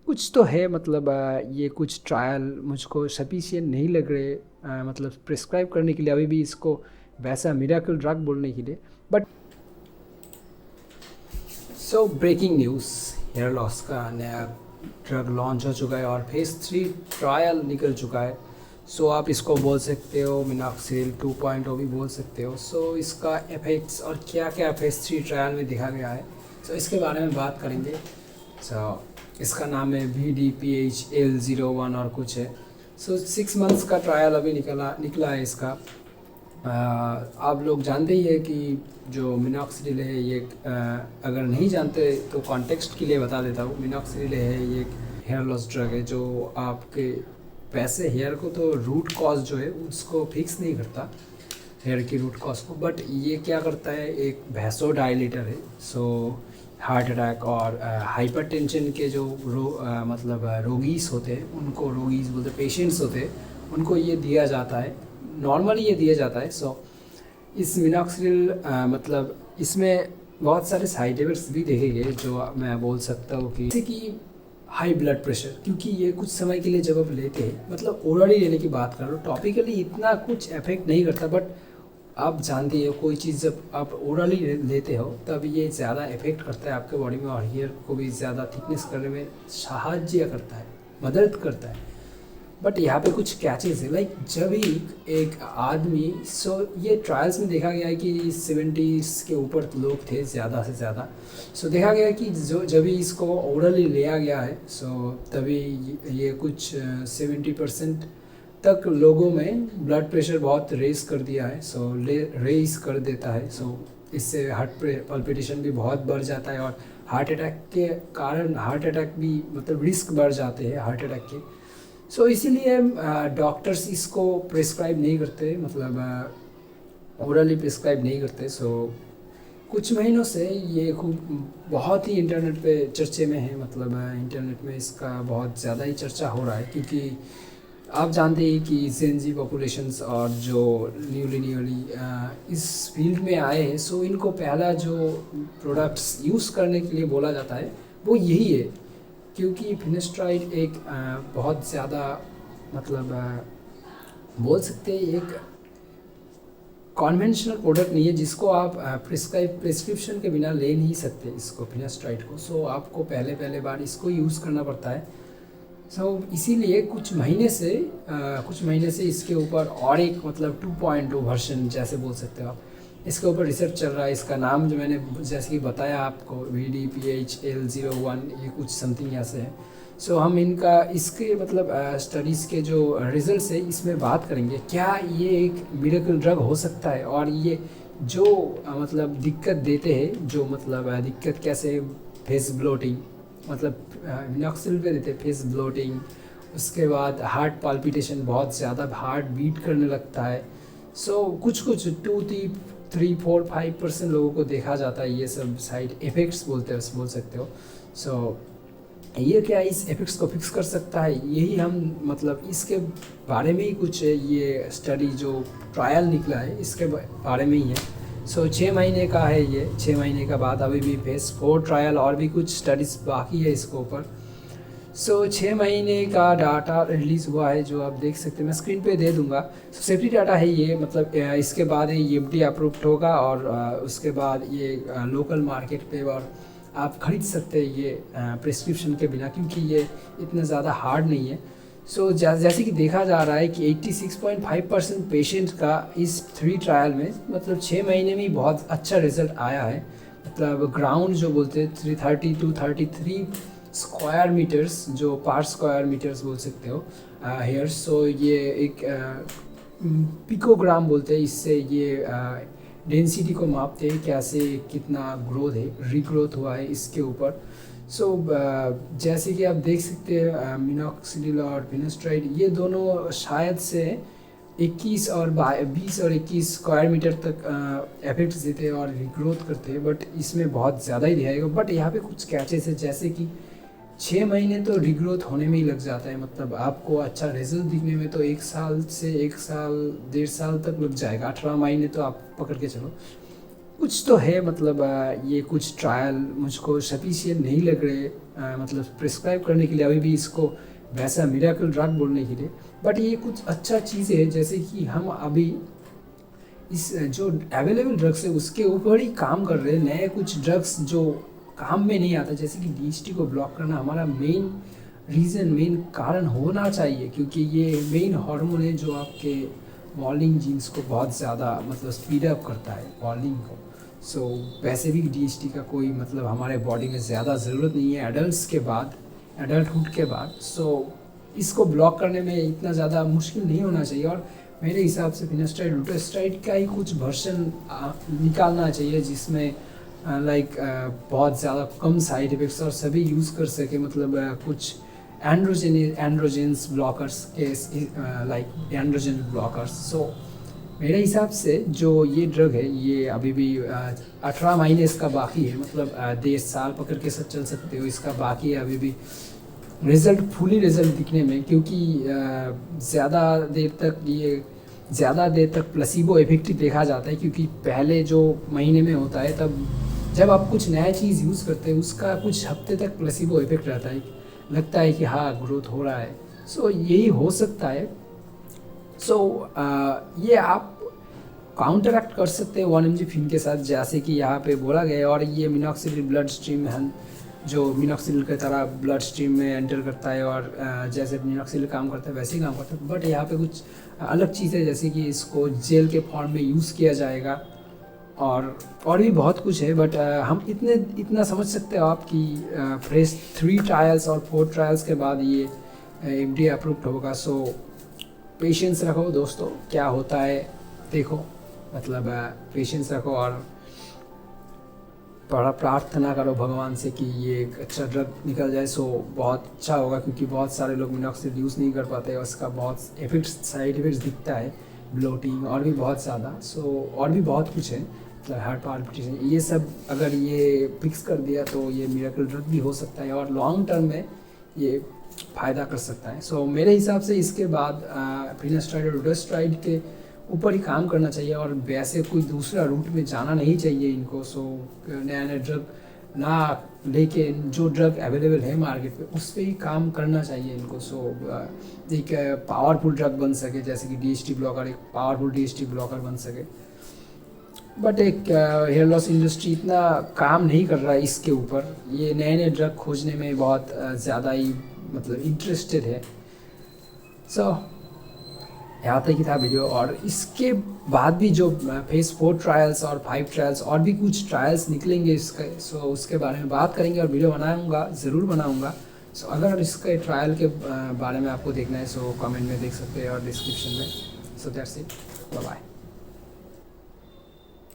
कुछ तो है, मतलब ये कुछ ट्रायल मुझको सफिशिएंट नहीं लग रहे, मतलब प्रिस्क्राइब करने के लिए अभी भी इसको वैसा मिराकल ड्रग बोलने के लिए। But so breaking news, hair loss का नया ड्रग लॉन्च हो चुका है और फेज़ 3 ट्रायल निकल चुका है। सो आप इसको बोल सकते हो मिनॉक्सिडिल 2.0 भी बोल सकते हो। सो इसका इफेक्ट्स और क्या क्या फेज़ 3 ट्रायल में दिखा गया है, सो इसके बारे में बात करेंगे। सो इसका नाम है VDPHL01 और कुछ है। सो 6 मंथ्स का ट्रायल अभी निकला है इसका। आप लोग जानते ही है कि जो मिनॉक्सिडिल है ये अगर नहीं जानते तो कॉन्टेक्स्ट के लिए बता देता हूँ। मिनॉक्सिडिल है ये एक हेयर लॉस ड्रग है जो आपके वैसे हेयर को तो रूट कॉज जो है उसको फिक्स नहीं करता, हेयर की रूट कॉज को, बट ये क्या करता है, एक वैसोडाइलेटर है। सो हार्ट अटैक और हाइपरटेंशन के जो मतलब रोगीज़ होते हैं, उनको रोगीज़ बोलते, पेशेंट्स होते हैं, उनको ये दिया जाता है, नॉर्मली ये दिया जाता है। सो इस मिनॉक्सिडिल मतलब इसमें बहुत सारे साइड इफेक्ट्स भी देखे गए जो मैं बोल सकता हूँ कि जैसे कि हाई ब्लड प्रेशर, क्योंकि ये कुछ समय के लिए जब आप लेते हैं, मतलब ओरली लेने की बात कर रहा हूँ, टॉपिकली इतना कुछ इफेक्ट नहीं करता, बट आप जानते हो कोई चीज़ जब आप ओरली लेते हो तब ये ज़्यादा इफेक्ट करता है आपके बॉडी में और हेयर को भी ज़्यादा थिकनेस करने में सहायता करता है, मदद करता है। बट यहाँ पे कुछ कैचेस है, लाइक जब एक आदमी, सो ये ट्रायल्स में देखा गया है कि 70s के ऊपर लोग थे ज़्यादा से ज़्यादा। सो देखा गया कि जो जब भी इसको ओरली लिया गया है, सो तभी ये कुछ 70% तक लोगों में ब्लड प्रेशर बहुत रेस कर दिया है। सो रेस कर देता है। सो इससे हार्ट पल्पिटेशन भी बहुत बढ़ जाता है और हार्ट अटैक के कारण हार्ट अटैक भी मतलब रिस्क बढ़ जाते हैं हार्ट अटैक के। सो इसीलिए डॉक्टर्स इसको प्रिस्क्राइब नहीं करते, मतलब ओरली प्रिस्क्राइब नहीं करते। सो कुछ महीनों से ये खूब बहुत ही इंटरनेट पे चर्चे में है, मतलब इंटरनेट में इसका बहुत ज़्यादा ही चर्चा हो रहा है, क्योंकि आप जानते हैं कि जेनजी पॉपुलेशंस और जो न्यूली इस फील्ड में आए हैं, सो इनको पहला जो प्रोडक्ट्स यूज़ करने के लिए बोला जाता है वो यही है, क्योंकि फिनेस्ट्राइड एक बहुत ज़्यादा मतलब बोल सकते हैं एक कॉन्वेंशनल प्रोडक्ट नहीं है जिसको आप प्रिस्क्रिप्शन के बिना ले नहीं सकते इसको, फिनेस्ट्राइड को। सो आपको पहले बार इसको यूज़ करना पड़ता है। सो इसीलिए कुछ महीने से इसके ऊपर और एक मतलब 2.0 वर्जन जैसे बोल सकते हो आप, इसके ऊपर रिसर्च चल रहा है। इसका नाम जो मैंने जैसे कि बताया आपको VDPHL01, ये कुछ समथिंग ऐसे है। सो हम इनका इसके मतलब स्टडीज़ के जो रिजल्ट्स है इसमें बात करेंगे, क्या ये एक मिरेकल ड्रग हो सकता है, और ये जो मतलब दिक्कत देते हैं, जो मतलब दिक्कत कैसे, फेस ब्लोटिंग, मतलब मिनॉक्सिडिल पे देते हैं फेस ब्लोटिंग, उसके बाद हार्ट पाल्पिटेशन, बहुत ज़्यादा हार्ट बीट करने लगता है। सो कुछ 2, 3, 4, 5% लोगों को देखा जाता है, ये सब साइड इफ़ेक्ट्स बोल सकते हो। सो ये क्या इस इफ़ेक्ट्स को फिक्स कर सकता है, यही हम मतलब इसके बारे में ही कुछ ये स्टडी जो ट्रायल निकला है इसके बारे में ही है। सो 6 महीने का है ये, 6 महीने का बाद अभी भी फेज़ 4 ट्रायल और भी कुछ स्टडीज़ बाकी है इसके ऊपर। सो 6 महीने का डाटा रिलीज़ हुआ है जो आप देख सकते हैं, मैं स्क्रीन पे दे दूंगा। सो सेफ्टी डाटा है ये, मतलब इसके बाद ये FDA अप्रूव्ड होगा और उसके बाद ये लोकल मार्केट पे और आप ख़रीद सकते हैं ये प्रिस्क्रिप्शन के बिना, क्योंकि ये इतना ज़्यादा हार्ड नहीं है। सो जैसे कि देखा जा रहा है कि 86.5% पेशेंट का इस 3 ट्रायल में मतलब 6 महीने में ही बहुत अच्छा रिजल्ट आया है। मतलब ग्राउंड जो बोलते हैं 330 to 33 स्क्वायर मीटर्स, जो पर स्क्वायर मीटर्स बोल सकते हो हेयर। सो ये एक पिकोग्राम बोलते हैं, इससे ये डेंसिटी को मापते हैं, कैसे कितना ग्रोथ है, रीग्रोथ हुआ है इसके ऊपर। सो जैसे कि आप देख सकते हैं मिनॉक्सिडिल और फिनेस्ट्राइड ये दोनों शायद से 21 और 20 और 21 स्क्वायर मीटर तक इफेक्ट्स देते हैं और रीग्रोथ करते हैं, बट इसमें बहुत ज़्यादा ही दिखाएगा। बट यहाँ पे कुछ कैचेस है, जैसे कि 6 महीने तो रिग्रोथ होने में ही लग जाता है, मतलब आपको अच्छा रिजल्ट दिखने में तो 1 साल से 1 साल 1.5 साल तक लग जाएगा, 18 महीने तो आप पकड़ के चलो। कुछ तो है, मतलब ये कुछ ट्रायल मुझको सफिशिएंट नहीं लग रहे, मतलब प्रिस्क्राइब करने के लिए, अभी भी इसको वैसा मिरेकल ड्रग बोलने के लिए। बट ये कुछ अच्छा चीज़ है, जैसे कि हम अभी इस जो अवेलेबल ड्रग्स है उसके ऊपर ही काम कर रहे हैं। नए कुछ ड्रग्स जो काम में नहीं आता, जैसे कि डीएचटी को ब्लॉक करना हमारा मेन रीज़न, मेन कारण होना चाहिए, क्योंकि ये मेन हार्मोन है जो आपके मॉर्निंग जीन्स को बहुत ज़्यादा मतलब स्पीड अप करता है मॉर्निंग को। सो वैसे भी डीएचटी का कोई मतलब हमारे बॉडी में ज़्यादा ज़रूरत नहीं है एडल्ट्स के बाद, एडल्टहुड के बाद। सो इसको ब्लॉक करने में इतना ज़्यादा मुश्किल नहीं होना चाहिए, और मेरे हिसाब से फिनास्टाइड लुटेस्टाइड का ही कुछ वर्जन निकालना चाहिए जिसमें लाइक बहुत ज़्यादा कम साइड इफ़ेक्ट्स और सभी यूज़ कर सके, मतलब कुछ एंड्रोजेंस ब्लॉकर्स के, लाइक एंड्रोजन ब्लॉकर्स। सो मेरे हिसाब से जो ये ड्रग है ये अभी भी 18 महीने इसका बाकी है, मतलब 1.5 साल पकड़ के सब चल सकते हो, इसका बाकी है अभी भी रिज़ल्ट, फुली रिज़ल्ट दिखने में, क्योंकि ज़्यादा देर तक प्लेसिबो इफेक्ट देखा जाता है, क्योंकि पहले जो महीने में होता है तब जब आप कुछ नया चीज़ यूज़ करते हैं उसका कुछ हफ्ते तक प्लेसिबो इफेक्ट रहता है, लगता है कि हाँ ग्रोथ हो रहा है। सो यही हो सकता है। सो ये आप काउंटर एक्ट कर सकते हैं 1 mg फिन के साथ, जैसे कि यहाँ पे बोला गया है। और ये मिनॉक्सिडिल ब्लड स्ट्रीम है, जो मिनॉक्सिडिल की तरह ब्लड स्ट्रीम में एंटर करता है, और जैसे मिनॉक्सिडिल काम करता है वैसे ही काम करता है। बट यहाँ पे कुछ अलग चीज़ है, जैसे कि इसको जेल के फॉर्म में यूज़ किया जाएगा, और भी बहुत कुछ है। बट हम इतना समझ सकते हो आप कि फेज 3 ट्रायल्स और 4 ट्रायल्स के बाद ये FDA अप्रूव्ड होगा। सो पेशेंस रखो दोस्तों, क्या होता है देखो, मतलब पेशेंस रखो और बड़ा प्रार्थना करो भगवान से कि ये एक अच्छा ड्रग निकल जाए। सो बहुत अच्छा होगा, क्योंकि बहुत सारे लोग मिनॉक्सिडिल यूज़ नहीं कर पाते, उसका बहुत साइड इफेक्ट्स दिखता है, ब्लोटिंग और भी बहुत ज़्यादा। सो और भी बहुत कुछ है, मतलब हार्ट पाल्पिटेशन, ये सब अगर ये फिक्स कर दिया तो ये मिरेकल ड्रग भी हो सकता है, और लॉन्ग टर्म में ये फ़ायदा कर सकता है। सो मेरे हिसाब से इसके बाद फिनास्टाइड और लुटेस्टाइड के ऊपर ही काम करना चाहिए, और वैसे कोई दूसरा रूट में जाना नहीं चाहिए इनको। सो नया नया ड्रग ना लेके जो ड्रग अवेलेबल है मार्केट पे उस पर ही काम करना चाहिए इनको। सो एक पावरफुल ड्रग बन सके, जैसे कि डीएचटी ब्लॉकर एक पावरफुल डीएचटी ब्लॉकर बन सके। बट एक हेयर लॉस इंडस्ट्री इतना काम नहीं कर रहा है इसके ऊपर, ये नए नए ड्रग खोजने में बहुत ज़्यादा ही मतलब इंटरेस्टेड है। सो यहाँ तक ही था वीडियो, और इसके बाद भी जो फेज 4 ट्रायल्स और 5 ट्रायल्स और भी कुछ ट्रायल्स निकलेंगे इसके, सो उसके बारे में बात करेंगे और वीडियो बनाऊंगा, ज़रूर बनाऊंगा। सो अगर इसके ट्रायल के बारे में आपको देखना है सो कमेंट में देख सकते हैं और डिस्क्रिप्शन में। So that's it, bye bye.